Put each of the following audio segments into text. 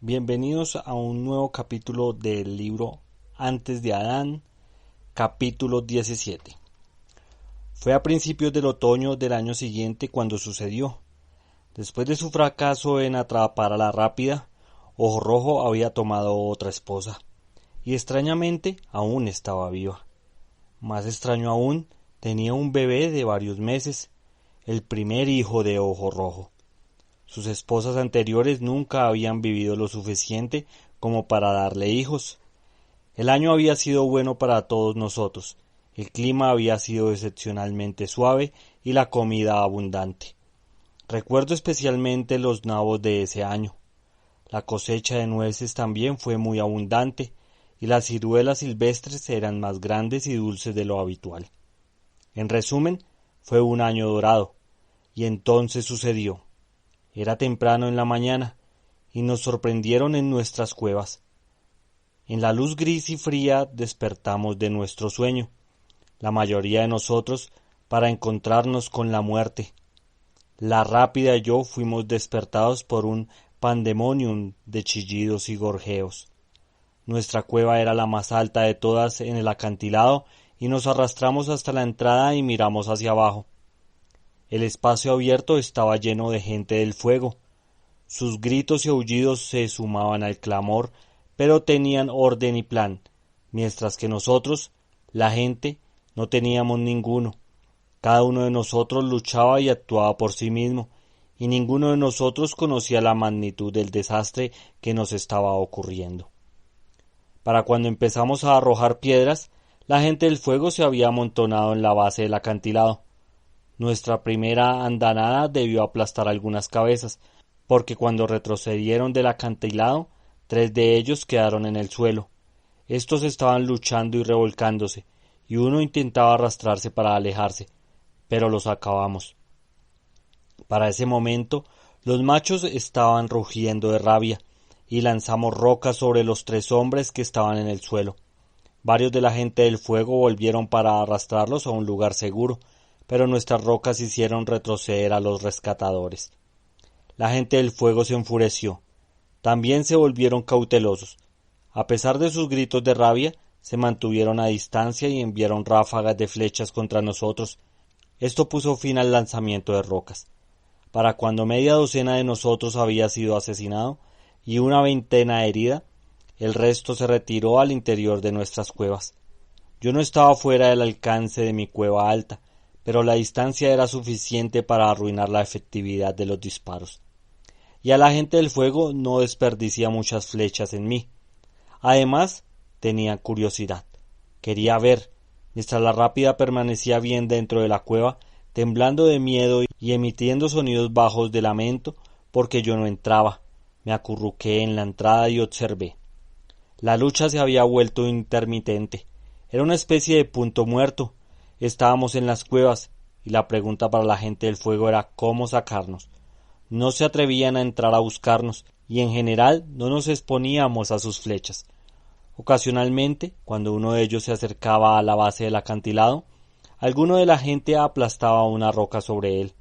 Bienvenidos a un nuevo capítulo del libro Antes de Adán, capítulo 17. Fue a principios del otoño del año siguiente cuando sucedió. Después de su fracaso en atrapar a la rápida, Ojo Rojo había tomado otra esposa, y extrañamente aún estaba viva. Más extraño aún, tenía un bebé de varios meses, el primer hijo de Ojo Rojo. Sus esposas anteriores nunca habían vivido lo suficiente como para darle hijos. El año había sido bueno para todos nosotros. El clima había sido excepcionalmente suave y la comida abundante. Recuerdo especialmente los nabos de ese año. La cosecha de nueces también fue muy abundante y las ciruelas silvestres eran más grandes y dulces de lo habitual. En resumen, fue un año dorado. Y entonces sucedió. Era temprano en la mañana, y nos sorprendieron en nuestras cuevas. En la luz gris y fría despertamos de nuestro sueño, la mayoría de nosotros, para encontrarnos con la muerte. La rápida y yo fuimos despertados por un pandemonium de chillidos y gorjeos. Nuestra cueva era la más alta de todas en el acantilado, y nos arrastramos hasta la entrada y miramos hacia abajo. El espacio abierto estaba lleno de gente del fuego. Sus gritos y aullidos se sumaban al clamor, pero tenían orden y plan, mientras que nosotros, la gente, no teníamos ninguno. Cada uno de nosotros luchaba y actuaba por sí mismo, y ninguno de nosotros conocía la magnitud del desastre que nos estaba ocurriendo. Para cuando empezamos a arrojar piedras, la gente del fuego se había amontonado en la base del acantilado. Nuestra primera andanada debió aplastar algunas cabezas, porque cuando retrocedieron del acantilado, 3 de ellos quedaron en el suelo. Estos estaban luchando y revolcándose, y uno intentaba arrastrarse para alejarse, pero los acabamos. Para ese momento, los machos estaban rugiendo de rabia, y lanzamos rocas sobre los 3 hombres que estaban en el suelo. Varios de la gente del fuego volvieron para arrastrarlos a un lugar seguro, pero nuestras rocas hicieron retroceder a los rescatadores. La gente del fuego se enfureció. También se volvieron cautelosos. A pesar de sus gritos de rabia, se mantuvieron a distancia y enviaron ráfagas de flechas contra nosotros. Esto puso fin al lanzamiento de rocas. Para cuando media docena de nosotros había sido asesinado y una veintena herida, el resto se retiró al interior de nuestras cuevas. Yo no estaba fuera del alcance de mi cueva alta, pero la distancia era suficiente para arruinar la efectividad de los disparos. Y a la gente del fuego no desperdicia muchas flechas en mí. Además, tenía curiosidad. Quería ver, mientras la rápida permanecía bien dentro de la cueva, temblando de miedo y emitiendo sonidos bajos de lamento, porque yo no entraba. Me acurruqué en la entrada y observé. La lucha se había vuelto intermitente. Era una especie de punto muerto. Estábamos en las cuevas, y la pregunta para la gente del fuego era cómo sacarnos. No se atrevían a entrar a buscarnos, y en general no nos exponíamos a sus flechas. Ocasionalmente, cuando uno de ellos se acercaba a la base del acantilado, alguno de la gente aplastaba una roca sobre él.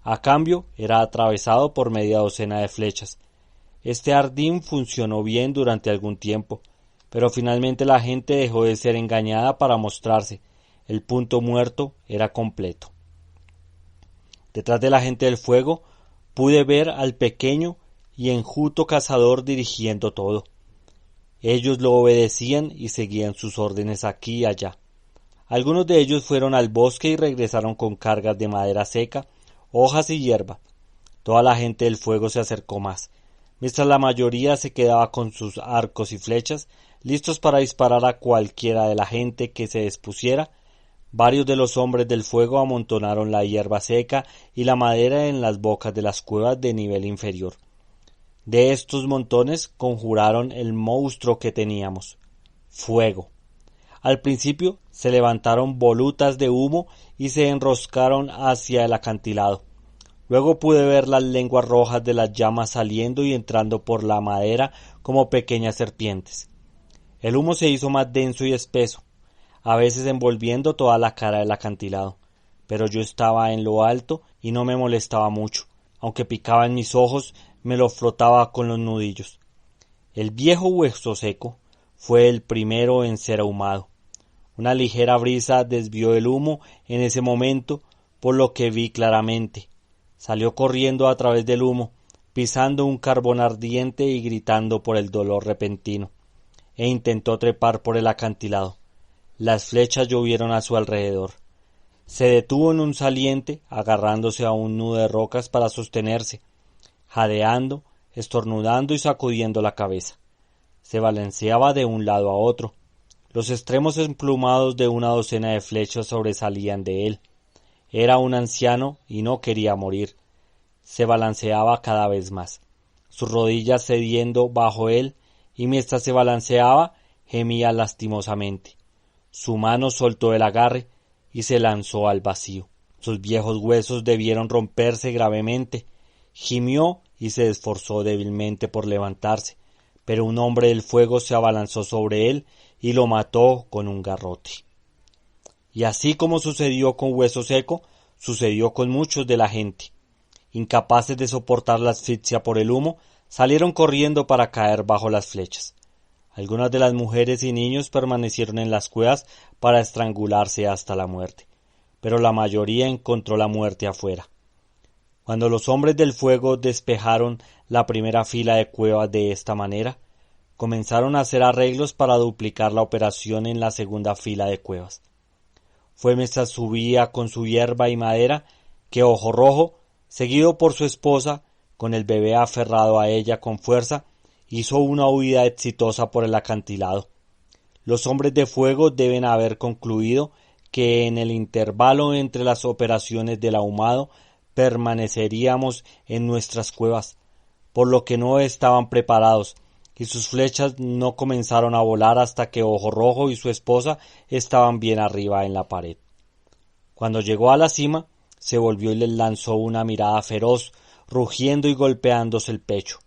A cambio, era atravesado por media docena de flechas. Este ardid funcionó bien durante algún tiempo, pero finalmente la gente dejó de ser engañada para mostrarse. El punto muerto era completo. Detrás de la gente del fuego pude ver al pequeño y enjuto cazador dirigiendo todo. Ellos lo obedecían y seguían sus órdenes aquí y allá. Algunos de ellos fueron al bosque y regresaron con cargas de madera seca, hojas y hierba. Toda la gente del fuego se acercó más, mientras la mayoría se quedaba con sus arcos y flechas, listos para disparar a cualquiera de la gente que se expusiera. Varios de los hombres del fuego amontonaron la hierba seca y la madera en las bocas de las cuevas de nivel inferior. De estos montones conjuraron el monstruo que teníamos, fuego. Al principio se levantaron volutas de humo y se enroscaron hacia el acantilado. Luego pude ver las lenguas rojas de las llamas saliendo y entrando por la madera como pequeñas serpientes. El humo se hizo más denso y espeso, a veces envolviendo toda la cara del acantilado, pero yo estaba en lo alto y no me molestaba mucho, aunque picaba en mis ojos, me lo frotaba con los nudillos. El viejo Hueso Seco fue el primero en ser ahumado. Una ligera brisa desvió el humo en ese momento, por lo que vi claramente. Salió corriendo a través del humo, pisando un carbón ardiente y gritando por el dolor repentino, e intentó trepar por el acantilado. Las flechas llovieron a su alrededor. Se detuvo en un saliente, agarrándose a un nudo de rocas para sostenerse, jadeando, estornudando y sacudiendo la cabeza. Se balanceaba de un lado a otro. Los extremos emplumados de una docena de flechas sobresalían de él. Era un anciano y no quería morir. Se balanceaba cada vez más, sus rodillas cediendo bajo él, y mientras se balanceaba, gemía lastimosamente. Su mano soltó el agarre y se lanzó al vacío. Sus viejos huesos debieron romperse gravemente. Gimió y se esforzó débilmente por levantarse, pero un hombre del fuego se abalanzó sobre él y lo mató con un garrote. Y así como sucedió con Hueso Seco, sucedió con muchos de la gente. Incapaces de soportar la asfixia por el humo, salieron corriendo para caer bajo las flechas. Algunas de las mujeres y niños permanecieron en las cuevas para estrangularse hasta la muerte, pero la mayoría encontró la muerte afuera. Cuando los hombres del fuego despejaron la primera fila de cuevas de esta manera, comenzaron a hacer arreglos para duplicar la operación en la segunda fila de cuevas. Fue mientras subía con su hierba y madera que Ojo Rojo, seguido por su esposa, con el bebé aferrado a ella con fuerza, hizo una huida exitosa por el acantilado. Los hombres de fuego deben haber concluido que en el intervalo entre las operaciones del ahumado permaneceríamos en nuestras cuevas, por lo que no estaban preparados, y sus flechas no comenzaron a volar hasta que Ojo Rojo y su esposa estaban bien arriba en la pared. Cuando llegó a la cima, se volvió y les lanzó una mirada feroz, rugiendo y golpeándose el pecho.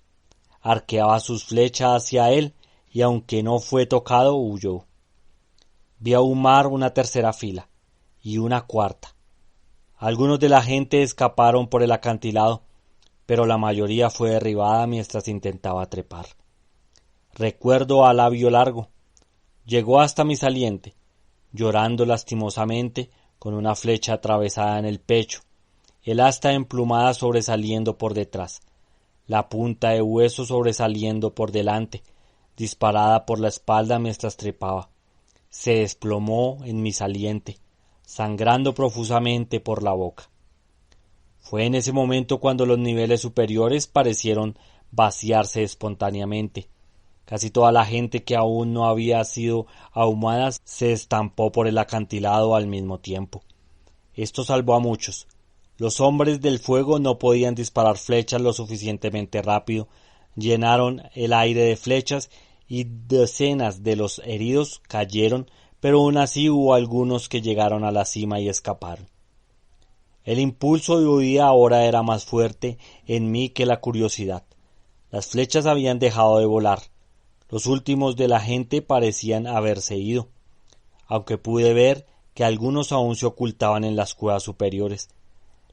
Arqueaba sus flechas hacia él, y aunque no fue tocado, huyó. Vi ahumar una tercera fila, y una cuarta. Algunos de la gente escaparon por el acantilado, pero la mayoría fue derribada mientras intentaba trepar. Recuerdo a Labio Largo. Llegó hasta mi saliente, llorando lastimosamente, con una flecha atravesada en el pecho, el asta emplumada sobresaliendo por detrás, la punta de hueso sobresaliendo por delante, disparada por la espalda mientras trepaba. Se desplomó en mi saliente, sangrando profusamente por la boca. Fue en ese momento cuando los niveles superiores parecieron vaciarse espontáneamente. Casi toda la gente que aún no había sido ahumada se estampó por el acantilado al mismo tiempo. Esto salvó a muchos. Los hombres del fuego no podían disparar flechas lo suficientemente rápido, llenaron el aire de flechas y decenas de los heridos cayeron, pero aún así hubo algunos que llegaron a la cima y escaparon. El impulso de huida ahora era más fuerte en mí que la curiosidad. Las flechas habían dejado de volar. Los últimos de la gente parecían haberse ido, aunque pude ver que algunos aún se ocultaban en las cuevas superiores.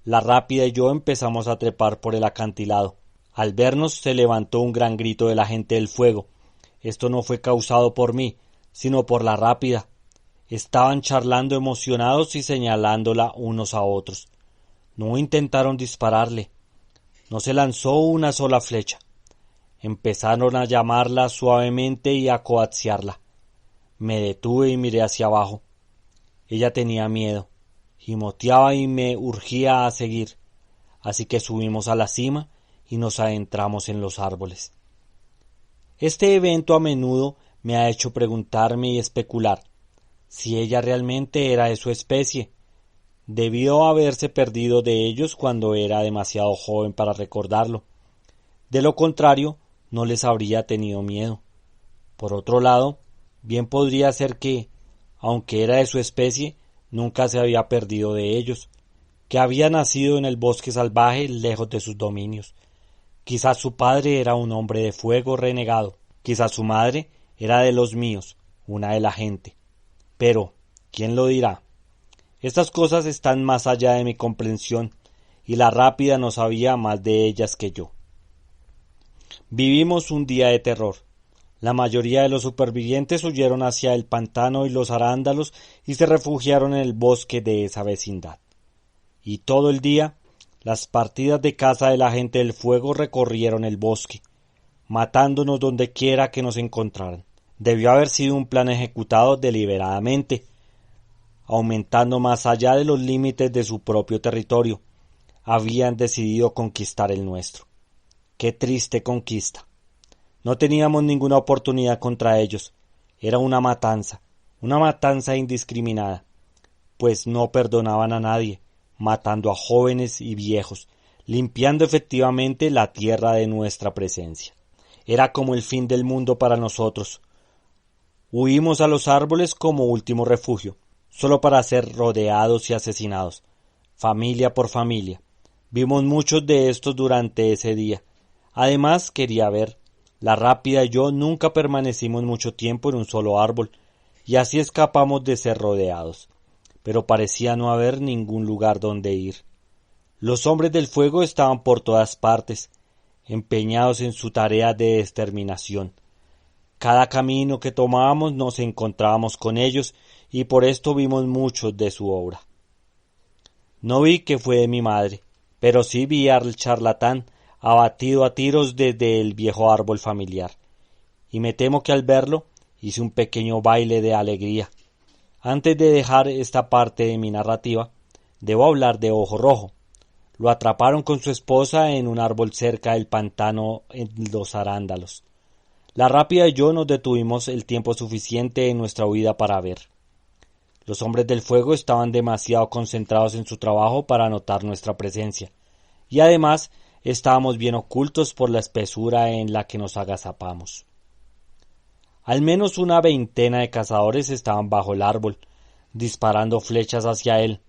La Rápida y yo empezamos a trepar por el acantilado. Al vernos se levantó un gran grito de la gente del fuego. Esto no fue causado por mí, sino por la Rápida. Estaban charlando emocionados y señalándola unos a otros. No intentaron dispararle. No se lanzó una sola flecha. Empezaron a llamarla suavemente y a coaxiarla. Me detuve y miré hacia abajo. Ella tenía miedo, gimoteaba y me urgía a seguir, así que subimos a la cima y nos adentramos en los árboles. Este evento a menudo me ha hecho preguntarme y especular si ella realmente era de su especie. Debió haberse perdido de ellos cuando era demasiado joven para recordarlo. De lo contrario, no les habría tenido miedo. Por otro lado, bien podría ser que, aunque era de su especie, nunca se había perdido de ellos, que había nacido en el bosque salvaje lejos de sus dominios. Quizás su padre era un hombre de fuego renegado, quizás su madre era de los míos, una de la gente. Pero, ¿quién lo dirá? Estas cosas están más allá de mi comprensión, y la Rápida no sabía más de ellas que yo. Vivimos un día de terror. La mayoría de los supervivientes huyeron hacia el pantano y los arándalos y se refugiaron en el bosque de esa vecindad. Y todo el día, las partidas de caza de la gente del fuego recorrieron el bosque, matándonos donde quiera que nos encontraran. Debió haber sido un plan ejecutado deliberadamente, aumentando más allá de los límites de su propio territorio. Habían decidido conquistar el nuestro. ¡Qué triste conquista! No teníamos ninguna oportunidad contra ellos. Era una matanza indiscriminada, pues no perdonaban a nadie, matando a jóvenes y viejos, limpiando efectivamente la tierra de nuestra presencia. Era como el fin del mundo para nosotros. Huimos a los árboles como último refugio, solo para ser rodeados y asesinados, familia por familia. Vimos muchos de estos durante ese día. Además, quería ver. La Rápida y yo nunca permanecimos mucho tiempo en un solo árbol, y así escapamos de ser rodeados. Pero parecía no haber ningún lugar donde ir. Los hombres del fuego estaban por todas partes, empeñados en su tarea de exterminación. Cada camino que tomábamos nos encontrábamos con ellos, y por esto vimos muchos de su obra. No vi que fue de mi madre, pero sí vi al charlatán abatido a tiros desde el viejo árbol familiar, y me temo que al verlo hice un pequeño baile de alegría. Antes de dejar esta parte de mi narrativa, debo hablar de Ojo Rojo. Lo atraparon con su esposa en un árbol cerca del pantano en los arándalos. La Rápida y yo nos detuvimos el tiempo suficiente en nuestra huida para ver. Los hombres del fuego estaban demasiado concentrados en su trabajo para notar nuestra presencia, y además estábamos bien ocultos por la espesura en la que nos agazapamos. Al menos una veintena de cazadores estaban bajo el árbol, disparando flechas hacia él.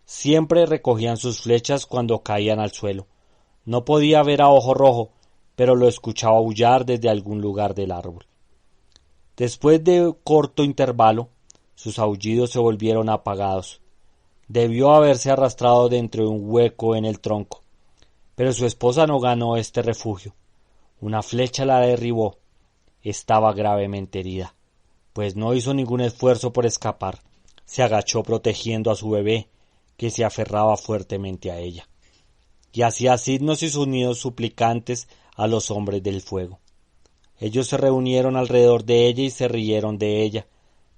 Siempre recogían sus flechas cuando caían al suelo. No podía ver a Ojo Rojo, pero lo escuchaba aullar desde algún lugar del árbol. Después de un corto intervalo, sus aullidos se volvieron apagados. Debió haberse arrastrado dentro de un hueco en el tronco. Pero su esposa no ganó este refugio. Una flecha la derribó. Estaba gravemente herida, pues no hizo ningún esfuerzo por escapar. Se agachó protegiendo a su bebé, que se aferraba fuertemente a ella. Y hacía signos y sonidos suplicantes a los hombres del fuego. Ellos se reunieron alrededor de ella y se rieron de ella,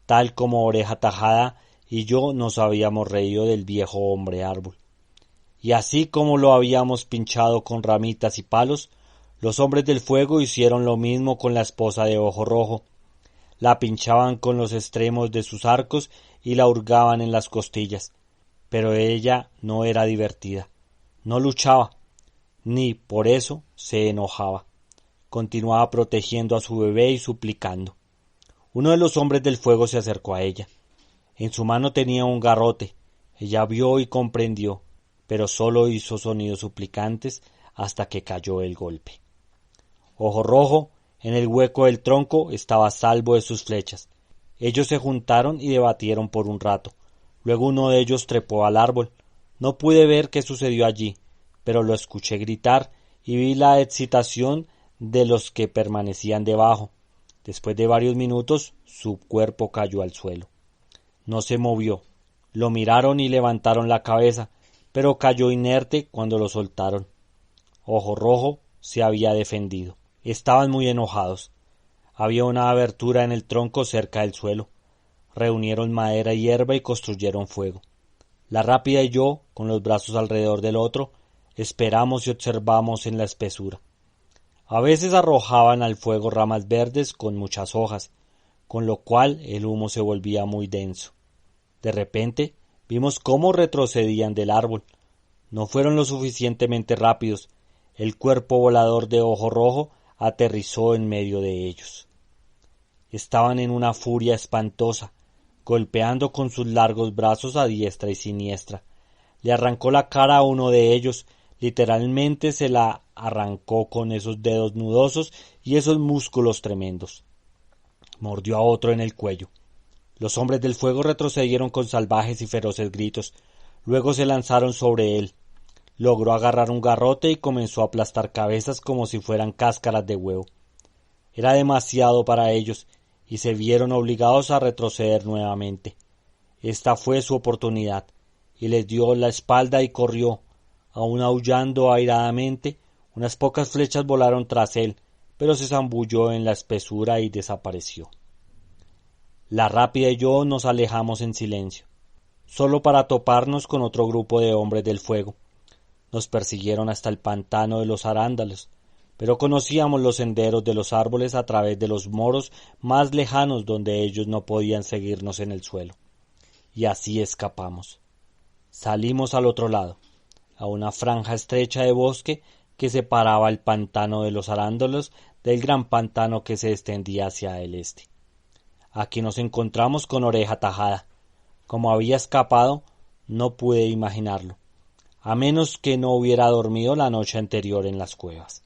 tal como Oreja Tajada y yo nos habíamos reído del viejo hombre árbol. Y así como lo habíamos pinchado con ramitas y palos, los hombres del fuego hicieron lo mismo con la esposa de Ojo Rojo. La pinchaban con los extremos de sus arcos y la hurgaban en las costillas. Pero ella no era divertida. No luchaba, ni por eso se enojaba. Continuaba protegiendo a su bebé y suplicando. Uno de los hombres del fuego se acercó a ella. En su mano tenía un garrote. Ella vio y comprendió, pero solo hizo sonidos suplicantes hasta que cayó el golpe. Ojo Rojo, en el hueco del tronco, estaba a salvo de sus flechas. Ellos se juntaron y debatieron por un rato. Luego uno de ellos trepó al árbol. No pude ver qué sucedió allí, pero lo escuché gritar y vi la excitación de los que permanecían debajo. Después de varios minutos, su cuerpo cayó al suelo. No se movió. Lo miraron y levantaron la cabeza, pero cayó inerte cuando lo soltaron. Ojo Rojo se había defendido. Estaban muy enojados. Había una abertura en el tronco cerca del suelo. Reunieron madera y hierba y construyeron fuego. La Rápida y yo, con los brazos alrededor del otro, esperamos y observamos en la espesura. A veces arrojaban al fuego ramas verdes con muchas hojas, con lo cual el humo se volvía muy denso. De repente vimos cómo retrocedían del árbol. No fueron lo suficientemente rápidos. El cuerpo volador de Ojo Rojo aterrizó en medio de ellos. Estaban en una furia espantosa, golpeando con sus largos brazos a diestra y siniestra. Le arrancó la cara a uno de ellos, literalmente se la arrancó con esos dedos nudosos y esos músculos tremendos. Mordió a otro en el cuello. Los hombres del fuego retrocedieron con salvajes y feroces gritos. Luego se lanzaron sobre él. Logró agarrar un garrote y comenzó a aplastar cabezas como si fueran cáscaras de huevo. Era demasiado para ellos y se vieron obligados a retroceder nuevamente. Esta fue su oportunidad, y les dio la espalda y corrió, aún aullando airadamente. Unas pocas flechas volaron tras él, pero se zambulló en la espesura y desapareció. La Rápida y yo nos alejamos en silencio, solo para toparnos con otro grupo de hombres del fuego. Nos persiguieron hasta el pantano de los arándalos, pero conocíamos los senderos de los árboles a través de los moros más lejanos donde ellos no podían seguirnos en el suelo. Y así escapamos. Salimos al otro lado, a una franja estrecha de bosque que separaba el pantano de los arándalos del gran pantano que se extendía hacia el este. Aquí nos encontramos con Oreja Tajada. Como había escapado, no pude imaginarlo, a menos que no hubiera dormido la noche anterior en las cuevas.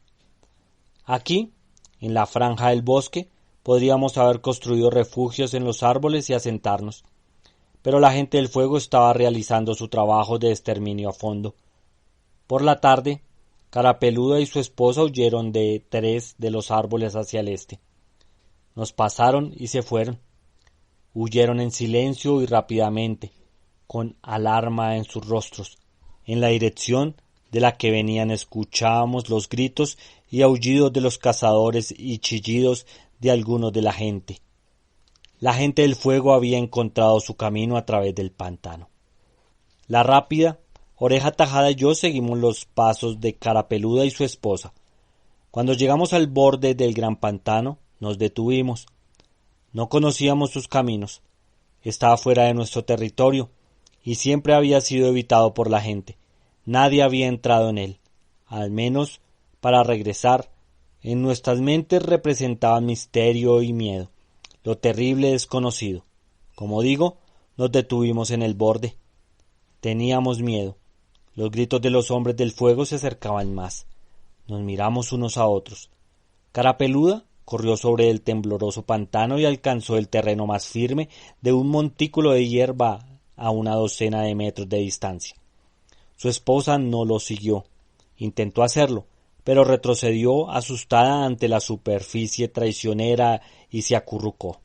Aquí, en la franja del bosque, podríamos haber construido refugios en los árboles y asentarnos, pero la gente del fuego estaba realizando su trabajo de exterminio a fondo. Por la tarde, Carapeluda y su esposa huyeron de 3 de los árboles hacia el este. Nos pasaron y se fueron. Huyeron en silencio y rápidamente, con alarma en sus rostros. En la dirección de la que venían escuchábamos los gritos y aullidos de los cazadores y chillidos de algunos de la gente. La gente del fuego había encontrado su camino a través del pantano. La Rápida, Oreja Tajada y yo seguimos los pasos de Carapeluda y su esposa. Cuando llegamos al borde del gran pantano, nos detuvimos. No conocíamos sus caminos. Estaba fuera de nuestro territorio y siempre había sido evitado por la gente. Nadie había entrado en él, al menos para regresar. En nuestras mentes representaban misterio y miedo, lo terrible desconocido. Como digo, nos detuvimos en el borde. Teníamos miedo. Los gritos de los hombres del fuego se acercaban más. Nos miramos unos a otros. Carapeluda corrió sobre el tembloroso pantano y alcanzó el terreno más firme de un montículo de hierba a una docena de metros de distancia. Su esposa no lo siguió. Intentó hacerlo, pero retrocedió asustada ante la superficie traicionera y se acurrucó.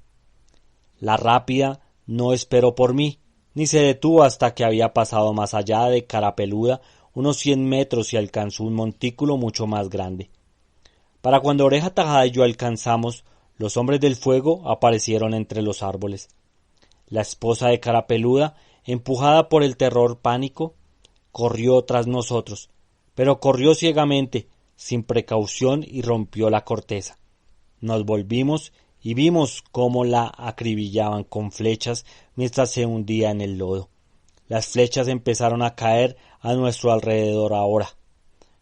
La Rápida no esperó por mí, ni se detuvo hasta que había pasado más allá de Carapeluda unos 100 metros y alcanzó un montículo mucho más grande. Para cuando Oreja Tajada y yo alcanzamos, los hombres del fuego aparecieron entre los árboles. La esposa de Carapeluda, empujada por el terror pánico, corrió tras nosotros, pero corrió ciegamente, sin precaución y rompió la corteza. Nos volvimos y vimos cómo la acribillaban con flechas mientras se hundía en el lodo. Las flechas empezaron a caer a nuestro alrededor ahora.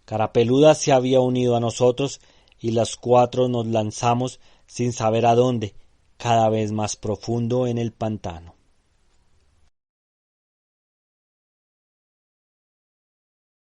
Carapeluda se había unido a nosotros y las 4 nos lanzamos sin saber a dónde, cada vez más profundo en el pantano.